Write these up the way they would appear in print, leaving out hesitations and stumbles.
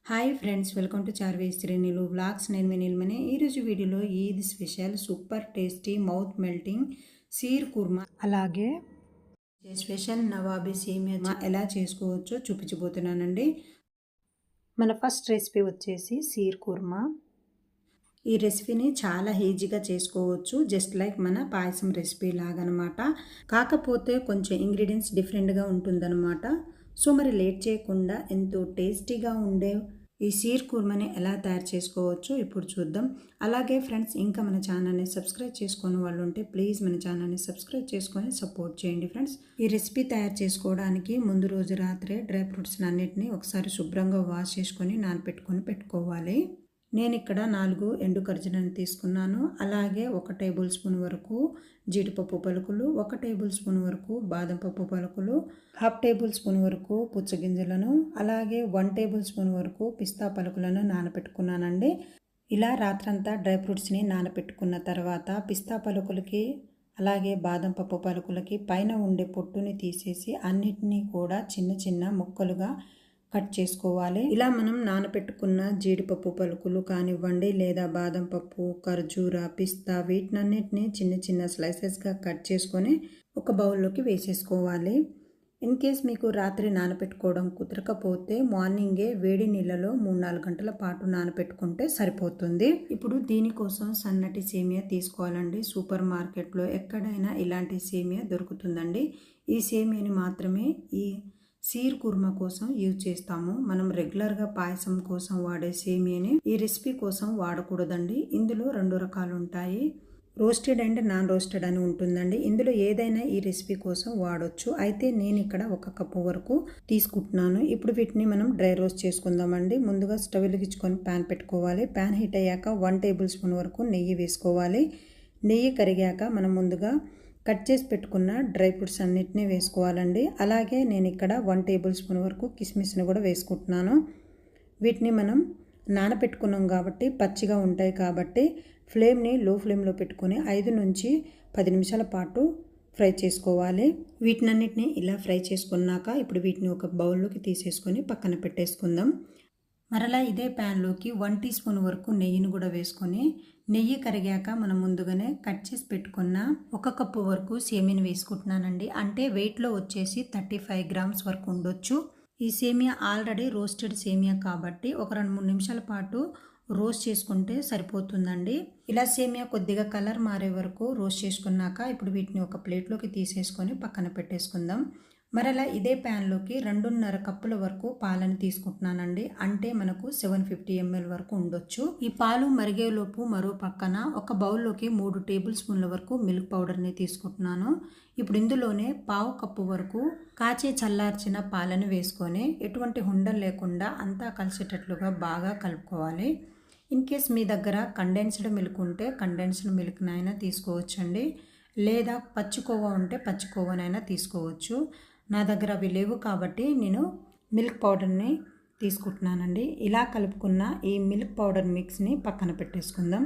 Hi friends, welcome to Charvi శ్రేణులు vlogs. నేను మీ నిల్మనే. ఈరోజు వీడియోలో Eid special super tasty mouth melting sheer kurma అలాగే స్పెషల్ నవాబీ సేమియా ఎలా చేసుకోవచ్చో చూపించబోతున్నానండి. మన ఫస్ట్ రెసిపీ వచ్చేసి సీర్ కుర్మా. ఈ రెసిపీని చాలా ఈజీగా చేసుకోవచ్చు, జస్ట్ లైక్ మన పాయసం రెసిపీ లాగనమాట. కాకపోతే కొంచెం ఇంగ్రీడియంట్స్ డిఫరెంట్గా ఉంటుందన్నమాట. సో మరి లేట్ చేయకుండా ఎంతో టేస్టీగా ఉండే ఈ సీర్ కుర్మాని ఎలా తయారు చేసుకోవచ్చో ఇప్పుడు చూద్దాం. అలాగే ఫ్రెండ్స్, ఇంకా మన ఛానల్ని సబ్స్క్రైబ్ చేసుకుని వాళ్ళు ఉంటే ప్లీజ్ మన ఛానల్ని సబ్స్క్రైబ్ చేసుకొని సపోర్ట్ చేయండి ఫ్రెండ్స్. ఈ రెసిపీ తయారు చేసుకోవడానికి ముందు రోజు రాత్రే డ్రై ఫ్రూట్స్ అన్నిటిని ఒకసారి శుభ్రంగా వాష్ చేసుకొని నానబెట్టుకొని పెట్టుకోవాలి. నేను ఇక్కడ 4 ఎండు ఖర్జూరాన్ని తీసుకున్నాను. అలాగే 1 టేబుల్ స్పూన్ వరకు జీడిపప్పు పలుకులు, 1 టేబుల్ స్పూన్ వరకు బాదం పప్పు పలుకులు, 1/2 టేబుల్ స్పూన్ వరకు పుచ్చగింజలను, అలాగే 1 టేబుల్ స్పూన్ వరకు పిస్తా పలుకులను నానబెట్టుకున్నానండి. ఇలా రాత్రంతా డ్రై ఫ్రూట్స్ని నానబెట్టుకున్న తర్వాత పిస్తా పలుకులకి అలాగే బాదం పప్పు పలుకులకి పైన ఉండే పొట్టుని తీసేసి అన్నిటినీ కూడా చిన్న చిన్న ముక్కలుగా కట్ చేసుకోవాలి. ఇలా మనం నానబెట్టుకున్న జీడిపప్పు పలుకులు కానివ్వండి, లేదా బాదం పప్పు, ఖర్జూర, పిస్తా వీటినన్నిటిని చిన్న చిన్న స్లైసెస్గా కట్ చేసుకొని ఒక బౌల్లోకి వేసేసుకోవాలి. ఇన్ కేస్ మీకు రాత్రి నానబెట్టుకోవడం కుదరకపోతే మార్నింగే వేడి నీళ్ళలో 3-4 గంటల పాటు నానబెట్టుకుంటే సరిపోతుంది. ఇప్పుడు దీనికోసం సన్నటి సేమియా తీసుకోవాలండి. సూపర్ మార్కెట్లో ఎక్కడైనా ఇలాంటి సేమియా దొరుకుతుందండి. ఈ సేమియాని మాత్రమే ఈ సీర్ కుర్మా కోసం యూజ్ చేస్తాము. మనం రెగ్యులర్గా పాయసం కోసం వాడే సేమియాని ఈ రెసిపీ కోసం వాడకూడదండి. ఇందులో 2 రకాలు ఉంటాయి, రోస్టెడ్ అండ్ నాన్ రోస్టెడ్ అని ఉంటుందండి. ఇందులో ఏదైనా ఈ రెసిపీ కోసం వాడొచ్చు. అయితే నేను ఇక్కడ 1 కప్పు వరకు తీసుకుంటున్నాను. ఇప్పుడు వీటిని మనం డ్రై రోస్ట్ చేసుకుందామండి. ముందుగా స్టవ్ వెలిగించుకొని ప్యాన్ పెట్టుకోవాలి. ప్యాన్ హీట్ అయ్యాక 1 టేబుల్ స్పూన్ వరకు నెయ్యి వేసుకోవాలి. నెయ్యి కరిగాక మనం ముందుగా కట్ చేసి పెట్టుకున్న డ్రై ఫ్రూట్స్ అన్నిటినీ వేసుకోవాలండి. అలాగే నేను ఇక్కడ 1 టేబుల్ స్పూన్ వరకు కిస్మిస్ని కూడా వేసుకుంటున్నాను. వీటిని మనం నానబెట్టుకున్నాం కాబట్టి పచ్చిగా ఉంటాయి కాబట్టి ఫ్లేమ్ని లో ఫ్లేమ్లో పెట్టుకొని 5 నుంచి 10 నిమిషాల పాటు ఫ్రై చేసుకోవాలి. వీటినన్నిటిని ఇలా ఫ్రై చేసుకున్నాక ఇప్పుడు వీటిని ఒక బౌల్లోకి తీసేసుకొని పక్కన పెట్టేసుకుందాం. మరలా ఇదే ప్యాన్లోకి 1 టీ స్పూన్ వరకు నెయ్యిని కూడా వేసుకొని నెయ్యి కరిగాక మనం ముందుగానే కట్ చేసి పెట్టుకున్న 1 కప్పు వరకు సేమియాని వేసుకుంటున్నానండి. అంటే వెయిట్లో వచ్చేసి 35 గ్రామ్స్ వరకు ఉండొచ్చు. ఈ సేమియా ఆల్రెడీ రోస్టెడ్ సేమియా కాబట్టి ఒక 2-3 నిమిషాల పాటు రోస్ట్ చేసుకుంటే సరిపోతుందండి. ఇలా సేమియా కొద్దిగా కలర్ మారే వరకు రోస్ట్ చేసుకున్నాక ఇప్పుడు వీటిని ఒక ప్లేట్లోకి తీసేసుకొని పక్కన పెట్టేసుకుందాం. మరలా ఇదే ప్యాన్లోకి 2.5 కప్పుల వరకు పాలను తీసుకుంటున్నానండి. అంటే మనకు 750 ml వరకు ఉండొచ్చు. ఈ పాలు మరిగేలోపు మరో పక్కన ఒక బౌల్లోకి 3 టేబుల్ స్పూన్ల వరకు మిల్క్ పౌడర్ని తీసుకుంటున్నాను. ఇప్పుడు ఇందులోనే 1/2 కప్పు వరకు కాచే చల్లార్చిన పాలను వేసుకొని ఎటువంటి ఉండలు లేకుండా అంతా కలిసేటట్లుగా బాగా కలుపుకోవాలి. ఇన్ కేస్ మీ దగ్గర కండెన్స్డ్ మిల్క్ ఉంటే కండెన్స్డ్ మిల్క్నైనా తీసుకోవచ్చండి, లేదా పచ్చికోవా ఉంటే పచ్చికోవానైనా తీసుకోవచ్చు. నా దగ్గర అవి లేవు కాబట్టి నేను మిల్క్ పౌడర్ని తీసుకుంటున్నానండి. ఇలా కలుపుకున్న ఈ మిల్క్ పౌడర్ మిక్స్ని పక్కన పెట్టేసుకుందాం.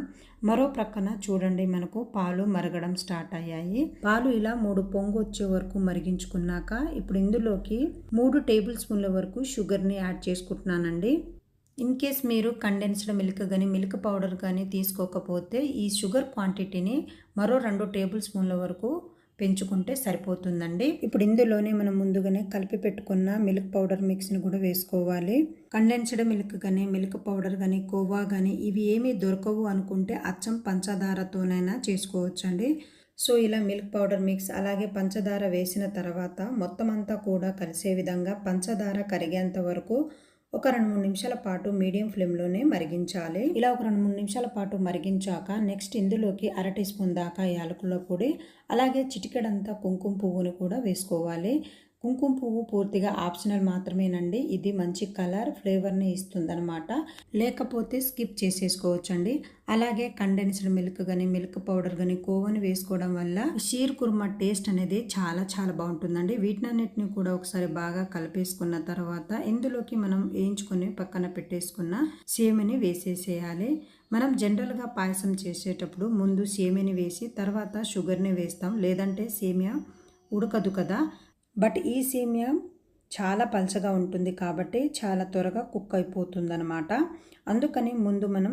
మరో ప్రక్కన చూడండి, మనకు పాలు మరగడం స్టార్ట్ అయ్యాయి. పాలు ఇలా 3 పొంగు వచ్చే వరకు మరిగించుకున్నాక ఇప్పుడు ఇందులోకి 3 టేబుల్ స్పూన్ల వరకు షుగర్ని యాడ్ చేసుకుంటున్నానండి. ఇన్ కేస్ మీరు కండెన్స్డ్ మిల్క్ కానీ మిల్క్ పౌడర్ కానీ తీసుకోకపోతే ఈ షుగర్ క్వాంటిటీని మరో 2 టేబుల్ స్పూన్ల వరకు పెంచుకుంటే సరిపోతుందండి. ఇప్పుడు ఇందులోనే మనం ముందుగానే కలిపి పెట్టుకున్న మిల్క్ పౌడర్ మిక్స్ని కూడా వేసుకోవాలి. కండెన్స్డ్ మిల్క్ కానీ మిల్క్ పౌడర్ కానీ కోవా కానీ ఇవి ఏమీ దొరకవు అనుకుంటే అచ్చం పంచదారతోనైనా చేసుకోవచ్చండి. సో ఇలా మిల్క్ పౌడర్ మిక్స్ అలాగే పంచదార వేసిన తర్వాత మొత్తం అంతా కూడా కలిసే విధంగా పంచదార కరిగేంత వరకు ఒక 2-3 నిమిషాల పాటు మీడియం ఫ్లేమ్లోనే మరిగించాలి. ఇలా ఒక 2-3 నిమిషాల పాటు మరిగించాక నెక్స్ట్ ఇందులోకి 1/2 టీ స్పూన్ దాకా యాలకుల పొడి అలాగే చిటికెడంతా కుంకుమ పువ్వుని కూడా వేసుకోవాలి. కుంకుమ పువ్వు పూర్తిగా ఆప్షనల్ మాత్రమేనండి. ఇది మంచి కలర్ ఫ్లేవర్ని ఇస్తుందన్నమాట, లేకపోతే స్కిప్ చేసేసుకోవచ్చండి. అలాగే కండెన్స్డ్ మిల్క్ కానీ మిల్క్ పౌడర్ కానీ కోవాని వేసుకోవడం వల్ల షీర్ కుర్మా టేస్ట్ అనేది చాలా చాలా బాగుంటుందండి. వీటినన్నిటిని కూడా ఒకసారి బాగా కలిపేసుకున్న తర్వాత ఇందులోకి మనం వేయించుకొని పక్కన పెట్టేసుకున్న సేమియాని వేసేసేయాలి. మనం జనరల్గా పాయసం చేసేటప్పుడు ముందు సేమియాని వేసి తర్వాత షుగర్ని వేస్తాం, లేదంటే సేమియా ఉడకదు కదా. బట్ ఈ సేమియా చాలా పలచగా ఉంటుంది కాబట్టి చాలా త్వరగా కుక్ అయిపోతుందన్నమాట. అందుకని ముందు మనం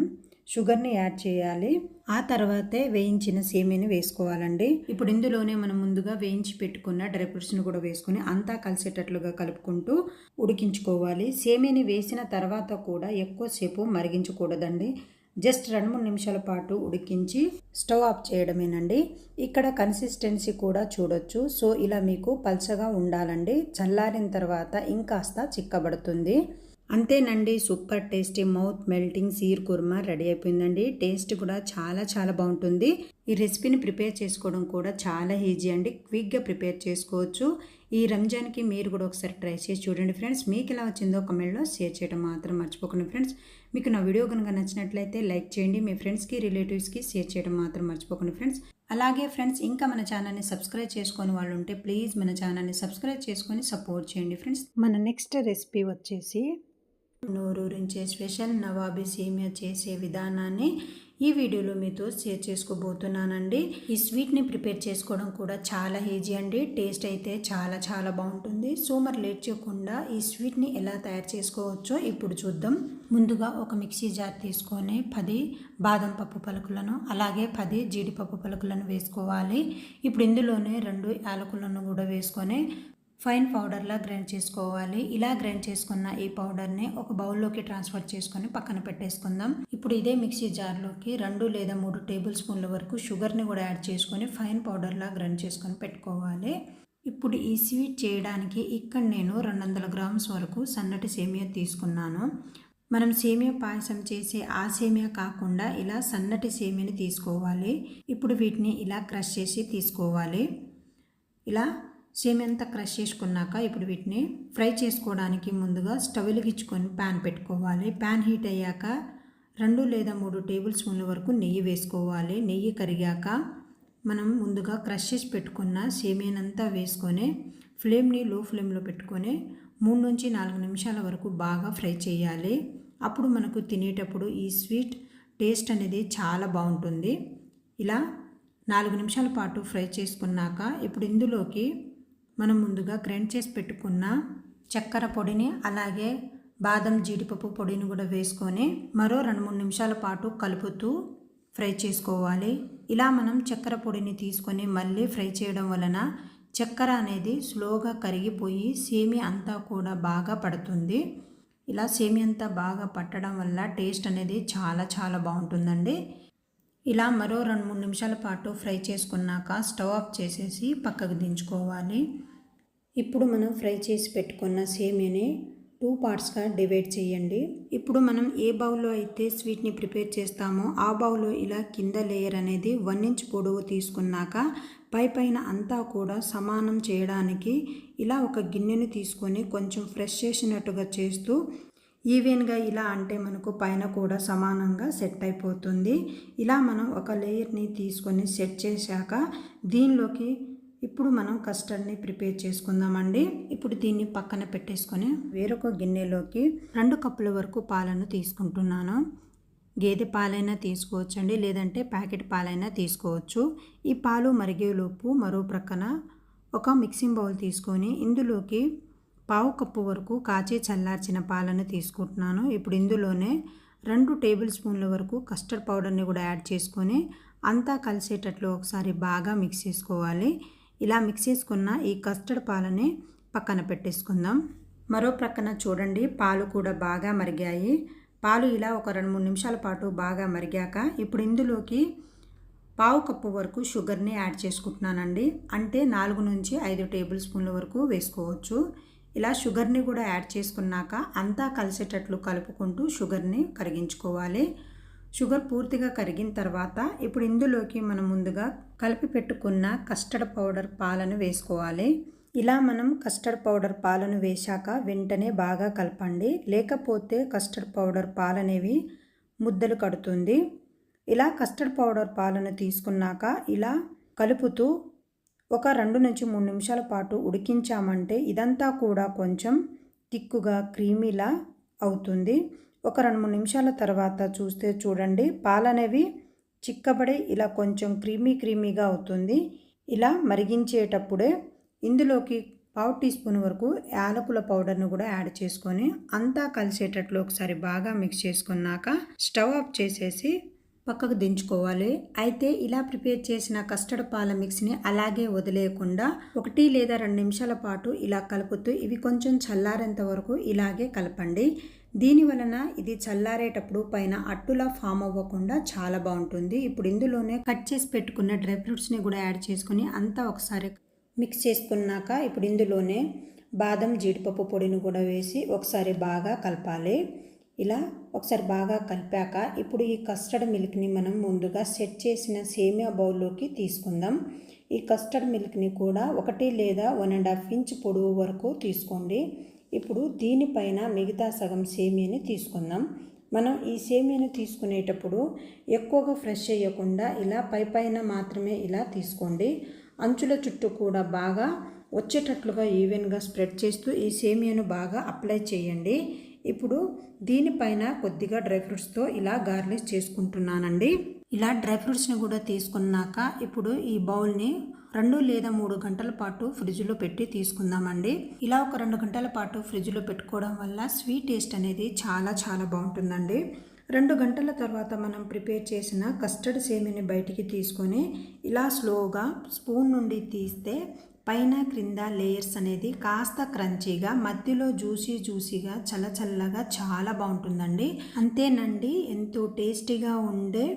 షుగర్ని యాడ్ చేయాలి. ఆ తర్వాతే వేయించిన సేమియాని వేసుకోవాలండి. ఇప్పుడు ఇందులోనే మనం ముందుగా వేయించి పెట్టుకున్న డ్రై ఫ్రూట్స్ని కూడా వేసుకుని అంతా కలిసేటట్లుగా కలుపుకుంటూ ఉడికించుకోవాలి. సేమియాని వేసిన తర్వాత కూడా ఎక్కువసేపు మరిగించకూడదండి. జస్ట్ 2-3 నిమిషాల పాటు ఉడికించి స్టవ్ ఆఫ్ చేయడమేనండి. ఇక్కడ కన్సిస్టెన్సీ కూడా చూడొచ్చు. సో ఇలా మీకు పల్చగా ఉండాలండి. చల్లారిన తర్వాత ఇంకాస్త చిక్కబడుతుంది. అంతేనండి, super tasty mouth melting sheer kurma ready అయిపోయిందండి. టేస్ట్ కూడా చాలా చాలా బాగుంటుంది. ఈ రెసిపీని ప్రిపేర్ చేసుకోవడం కూడా చాలా ఈజీ అండి. క్విక్గా ప్రిపేర్ చేసుకోవచ్చు. ఈ రంజాన్కి మీరు కూడా ఒకసారి ట్రై చేసి చూడండి ఫ్రెండ్స్. మీకు ఎలా వచ్చిందో కమెంట్లో షేర్ చేయడం మాత్రం మర్చిపోకండి ఫ్రెండ్స్. మీకు నా వీడియో కనుక నచ్చినట్లయితే లైక్ చేయండి. మీ ఫ్రెండ్స్కి రిలేటివ్స్కి షేర్ చేయడం మాత్రం మర్చిపోకండి ఫ్రెండ్స్. అలాగే ఫ్రెండ్స్, ఇంకా మన ఛానల్ని సబ్స్క్రైబ్ చేసుకొని వాళ్ళు ఉంటే ప్లీజ్ మన ఛానల్ని సబ్స్క్రైబ్ చేసుకొని సపోర్ట్ చేయండి ఫ్రెండ్స్. మన నెక్స్ట్ రెసిపీ వచ్చేసి నోరూరించే స్పెషల్ నవాబీ సేమియా చేసే విధానాన్ని ఈ వీడియోలో మీతో షేర్ చేసుకోబోతున్నానండి. ఈ స్వీట్ని ప్రిపేర్ చేసుకోవడం కూడా చాలా ఈజీ అండి. టేస్ట్ అయితే చాలా చాలా బాగుంటుంది. సో మరి లేట్ చేయకుండా ఈ స్వీట్ని ఎలా తయారు చేసుకోవచ్చో ఇప్పుడు చూద్దాం. ముందుగా ఒక మిక్సీ జార్ తీసుకొని 10 బాదం పప్పు పలుకులను అలాగే 10 జీడిపప్పు పలుకులను వేసుకోవాలి. ఇప్పుడు ఇందులోనే 2 యాలకులను కూడా వేసుకొని ఫైన్ పౌడర్లా గ్రైండ్ చేసుకోవాలి. ఇలా గ్రైండ్ చేసుకున్న ఈ పౌడర్ని ఒక బౌల్లోకి ట్రాన్స్ఫర్ చేసుకొని పక్కన పెట్టేసుకుందాం. ఇప్పుడు ఇదే మిక్సీ జార్లోకి 2 లేదా 3 టేబుల్ స్పూన్ల వరకు షుగర్ని కూడా యాడ్ చేసుకొని ఫైన్ పౌడర్లా గ్రైండ్ చేసుకొని పెట్టుకోవాలి. ఇప్పుడు ఈ స్వీట్ చేయడానికి ఇక్కడ నేను 200 గ్రామ్స్ వరకు సన్నటి సేమియా తీసుకున్నాను. మనం సేమియా పాయసం చేసే ఆ సేమియా కాకుండా ఇలా సన్నటి సేమియాని తీసుకోవాలి. ఇప్పుడు వీటిని ఇలా క్రష్ చేసి తీసుకోవాలి. ఇలా సేమియా అంతా క్రష్ చేసుకున్నాక ఇప్పుడు వీటిని ఫ్రై చేసుకోవడానికి ముందుగా స్టవ్ వెలిగించుకొని ప్యాన్ పెట్టుకోవాలి. ప్యాన్ హీట్ అయ్యాక 2 లేదా 3 టేబుల్ స్పూన్ల వరకు నెయ్యి వేసుకోవాలి. నెయ్యి కరిగాక మనం ముందుగా క్రష్ చేసి పెట్టుకున్న సేమియానంతా వేసుకొని ఫ్లేమ్ని లో ఫ్లేమ్లో పెట్టుకొని 3 నుంచి 4 నిమిషాల వరకు బాగా ఫ్రై చేయాలి. అప్పుడు మనకు తినేటప్పుడు ఈ స్వీట్ టేస్ట్ అనేది చాలా బాగుంటుంది. ఇలా 4 నిమిషాల పాటు ఫ్రై చేసుకున్నాక ఇప్పుడు ఇందులోకి మనం ముందుగా గ్రైండ్ చేసి పెట్టుకున్న చక్కెర పొడిని అలాగే బాదం జీడిపప్పు పొడిని కూడా వేసుకొని మరో 2-3 నిమిషాల పాటు కలుపుతూ ఫ్రై చేసుకోవాలి. ఇలా మనం చక్కెర పొడిని తీసుకొని మళ్ళీ ఫ్రై చేయడం వలన చక్కెర అనేది స్లోగా కరిగిపోయి సేమియా అంతా కూడా బాగా పడుతుంది. ఇలా సేమియా అంతా బాగా పట్టడం వల్ల టేస్ట్ అనేది చాలా చాలా బాగుంటుందండి. ఇలా మరో 2-3 నిమిషాల పాటు ఫ్రై చేసుకున్నాక స్టవ్ ఆఫ్ చేసేసి పక్కకు దించుకోవాలి. ఇప్పుడు మనం ఫ్రై చేసి పెట్టుకున్న సేమియాని 2 పార్ట్స్గా డివైడ్ చేయండి. ఇప్పుడు మనం ఏ బౌల్లో అయితే స్వీట్ని ప్రిపేర్ చేస్తామో ఆ బౌల్లో ఇలా కింద లేయర్ అనేది 1 ఇంచ్ పొడవు తీసుకున్నాక పైన అంతా కూడా సమానం చేయడానికి ఇలా ఒక గిన్నెను తీసుకొని కొంచెం ఫ్రెష్ చేసినట్టుగా చేస్తూ ఈవెన్గా ఇలా అంటే మనకు పైన కూడా సమానంగా సెట్ అయిపోతుంది. ఇలా మనం ఒక లేయర్ని తీసుకొని సెట్ చేశాక దీనిలోకి ఇప్పుడు మనం కస్టర్డ్ని ప్రిపేర్ చేసుకుందామండి. ఇప్పుడు దీన్ని పక్కన పెట్టేసుకొని వేరొక గిన్నెలోకి 2 కప్పుల వరకు పాలను తీసుకుంటున్నాను. గేదె పాలైనా తీసుకోవచ్చండి, లేదంటే ప్యాకెట్ పాలైనా తీసుకోవచ్చు. ఈ పాలు మరిగేలోపు మరో ప్రక్కన ఒక మిక్సింగ్ బౌల్ తీసుకొని ఇందులోకి 1/2 కప్పు వరకు కాచి చల్లార్చిన పాలను తీసుకుంటున్నాను. ఇప్పుడు ఇందులోనే 2 టేబుల్ స్పూన్ల వరకు కస్టర్డ్ పౌడర్ని కూడా యాడ్ చేసుకొని అంతా కలిసేటట్లు ఒకసారి బాగా మిక్స్ చేసుకోవాలి. ఇలా మిక్స్ చేసుకున్న ఈ కస్టర్డ్ పాలని పక్కన పెట్టేసుకుందాం. మరో ప్రక్కన చూడండి, పాలు కూడా బాగా మరిగాయి. పాలు ఇలా ఒక 2-3 నిమిషాల పాటు బాగా మరిగాక ఇప్పుడు ఇందులోకి 1/2 కప్పు వరకు షుగర్ని యాడ్ చేసుకుంటున్నానండి. అంటే 4 నుంచి 5 టేబుల్ స్పూన్ల వరకు వేసుకోవచ్చు. ఇలా షుగర్ని కూడా యాడ్ చేసుకున్నాక అంతా కలిసేటట్లు కలుపుకుంటూ షుగర్ని కరిగించుకోవాలి. షుగర్ పూర్తిగా కరిగిన తర్వాత ఇప్పుడు ఇందులోకి మనం ముందుగా కలిపి పెట్టుకున్న కస్టర్డ్ పౌడర్ పాలను వేసుకోవాలి. ఇలా మనం కస్టర్డ్ పౌడర్ పాలను వేశాక వెంటనే బాగా కలపండి, లేకపోతే కస్టర్డ్ పౌడర్ పాలనేవి ముద్దలు కడుతుంది. ఇలా కస్టర్డ్ పౌడర్ పాలను తీసుకున్నాక ఇలా కలుపుతూ ఒక 2 నుంచి 3 నిమిషాల పాటు ఉడికించామంటే ఇదంతా కూడా కొంచెం తిక్కుగా క్రీమీలా అవుతుంది. ఒక 2-3 నిమిషాల తర్వాత చూస్తే చూడండి, పాలనేవి చిక్కబడి ఇలా కొంచెం క్రీమీగా అవుతుంది. ఇలా మరిగించేటప్పుడే ఇందులోకి పావు టీ స్పూన్ వరకు యాలకుల పౌడర్ను కూడా యాడ్ చేసుకొని అంతా కలిసేటట్లు ఒకసారి బాగా మిక్స్ చేసుకున్నాక స్టవ్ ఆఫ్ చేసేసి పక్కకు దించుకోవాలి. అయితే ఇలా ప్రిపేర్ చేసిన కస్టర్డ్ పాల మిక్స్ని అలాగే వదిలేయకుండా 1 లేదా 2 నిమిషాల పాటు ఇలా కలుపుతూ ఇవి కొంచెం చల్లారేంత వరకు ఇలాగే కలపండి. దీని వలన ఇది చల్లారేటప్పుడు పైన అట్టులా ఫామ్ అవ్వకుండా చాలా బాగుంటుంది. ఇప్పుడు ఇందులోనే కట్ చేసి పెట్టుకున్న డ్రై ఫ్రూట్స్ని కూడా యాడ్ చేసుకుని అంతా ఒకసారి మిక్స్ చేసుకున్నాక ఇప్పుడు ఇందులోనే బాదం జీడిపప్పు పొడిని కూడా వేసి ఒకసారి బాగా కలపాలి. ఇలా ఒకసారి బాగా కలిపాక ఇప్పుడు ఈ కస్టర్డ్ మిల్క్ని మనం ముందుగా సెట్ చేసిన సేమియా బౌల్లోకి తీసుకుందాం. ఈ కస్టర్డ్ మిల్క్ని కూడా 1 లేదా 1.5 ఇంచ్ పొడవు వరకు తీసుకోండి. ఇప్పుడు దీనిపైన మిగతా సగం సేమియాని తీసుకుందాం. మనం ఈ సేమియాని తీసుకునేటప్పుడు ఎక్కువగా ఫ్రెష్ చేయకుండా ఇలా పైన మాత్రమే ఇలా తీసుకోండి. అంచుల చుట్టూ కూడా బాగా వచ్చేటట్లుగా ఈవెన్గా స్ప్రెడ్ చేస్తూ ఈ సేమియాను బాగా అప్లై చేయండి. ఇప్పుడు దీనిపైన కొద్దిగా డ్రై ఫ్రూట్స్తో ఇలా గార్నిష్ చేసుకుంటున్నానండి. ఇలా డ్రై ఫ్రూట్స్ని కూడా తీసుకున్నాక ఇప్పుడు ఈ బౌల్ని 2 లేదా 3 గంటల పాటు ఫ్రిడ్జ్లో పెట్టి తీసుకుందామండి. ఇలా ఒక 2 గంటల పాటు ఫ్రిడ్జ్లో పెట్టుకోవడం వల్ల స్వీట్ టేస్ట్ అనేది చాలా బాగుంటుందండి. 2 గంటల తర్వాత మనం ప్రిపేర్ చేసిన కస్టర్డ్ సేమియాని బయటికి తీసుకొని ఇలా స్లోగా స్పూన్ నుండి తీస్తే పైన క్రింద లేయర్స్ అనేది కాస్త క్రంచీగా, మధ్యలో జ్యూసీగా చల్లగా చాలా బాగుంటుందండి. అంతేనండి, ఎంతో టేస్టీగా ఉండే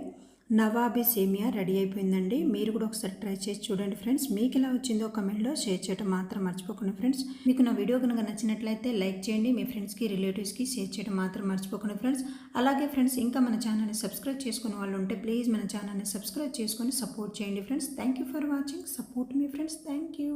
నవాబీ సేమియా రెడీ అయిపోయిందండి. మీరు కూడా ఒకసారి ట్రై చేసి చూడండి ఫ్రెండ్స్. మీకు ఎలా వచ్చిందో కమెంట్లో షేర్ చేయడం మాత్రం మర్చిపోకండి ఫ్రెండ్స్. మీకు నా వీడియో కనుక నచ్చినట్లయితే లైక్ చేయండి. మీ ఫ్రెండ్స్కి రిలేటివ్స్కి షేర్ చేయడం మాత్రం మర్చిపోకండి ఫ్రెండ్స్. అలాగే ఫ్రెండ్స్, ఇంకా మన ఛానల్ని సబ్స్క్రైబ్ చేసుకునే వాళ్ళు ఉంటే ప్లీజ్ మన ఛానల్ని సబ్స్క్రైబ్ చేసుకొని సపోర్ట్ చేయండి friends. Thank you for watching. Support me friends. Thank you.